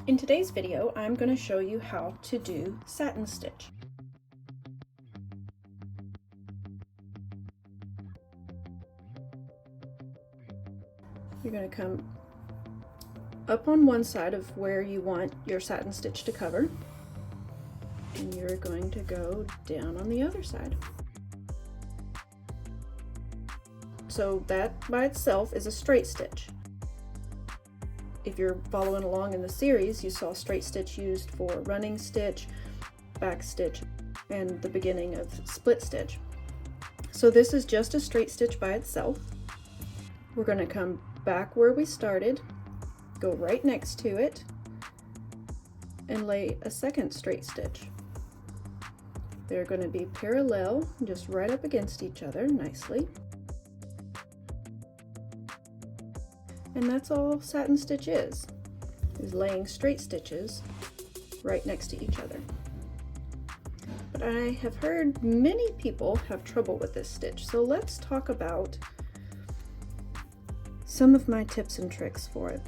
In today's video, I'm going to show you how to do satin stitch. You're going to come up on one side of where you want your satin stitch to cover, and you're going to go down on the other side. So that by itself is a straight stitch. If you're following along in the series, you saw straight stitch used for running stitch, back stitch, and the beginning of split stitch. So this is just a straight stitch by itself. We're going to come back where we started, go right next to it, and lay a second straight stitch. They're going to be parallel, just right up against each other nicely. And that's all satin stitch is laying straight stitches right next to each other. But I have heard many people have trouble with this stitch, so let's talk about some of my tips and tricks for it.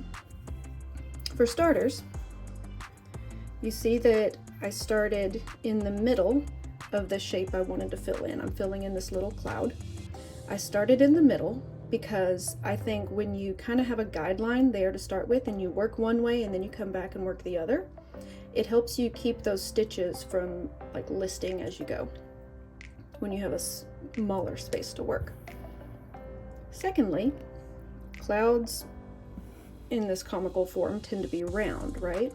For starters, you see that I started in the middle of the shape I wanted to fill in. I'm filling in this little cloud. I started in the middle because I think when you kind of have a guideline there to start with and you work one way and then you come back and work the other, it helps you keep those stitches from like listing as you go when you have a smaller space to work. Secondly, clouds in this comical form tend to be round, right?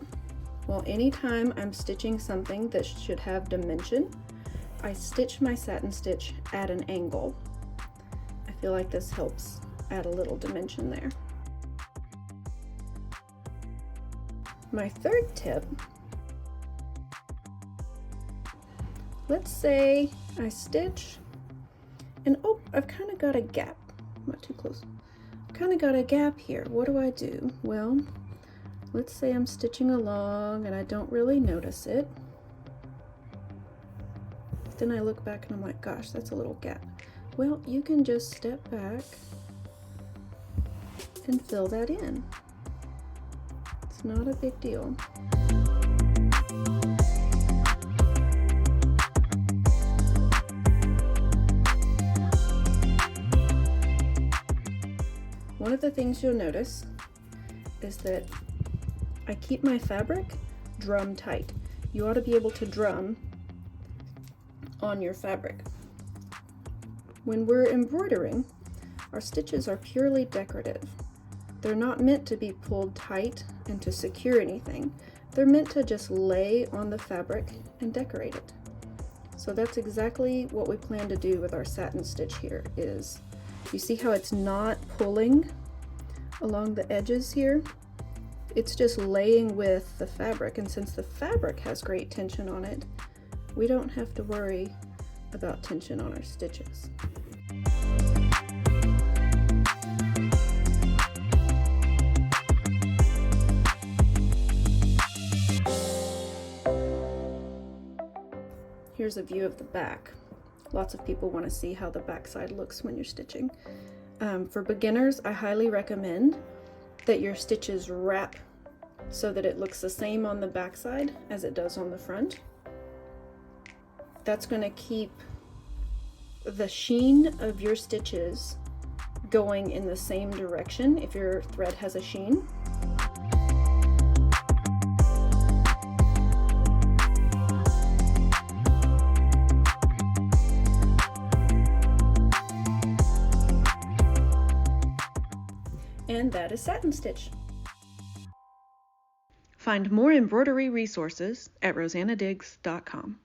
Well, anytime I'm stitching something that should have dimension, I stitch my satin stitch at an angle. I feel like this helps add a little dimension there. My third tip, let's say I stitch and oh, I've kind of got a gap, not too close. I've kind of got a gap here. What do I do? Well, let's say I'm stitching along and I don't really notice it. Then I look back and I'm like, gosh, that's a little gap. Well, you can just step back and fill that in. It's not a big deal. One of the things you'll notice is that I keep my fabric drum tight. You ought to be able to drum on your fabric. When we're embroidering, our stitches are purely decorative. They're not meant to be pulled tight and to secure anything. They're meant to just lay on the fabric and decorate it. So that's exactly what we plan to do with our satin stitch here. Is you see how it's not pulling along the edges here? It's just laying with the fabric, and since the fabric has great tension on it, we don't have to worry about tension on our stitches. Here's a view of the back. Lots of people want to see how the back side looks when you're stitching. For beginners, I highly recommend that your stitches wrap so that it looks the same on the back side as it does on the front. That's going to keep the sheen of your stitches going in the same direction if your thread has a sheen. And that is satin stitch. Find more embroidery resources at rosannadigs.com.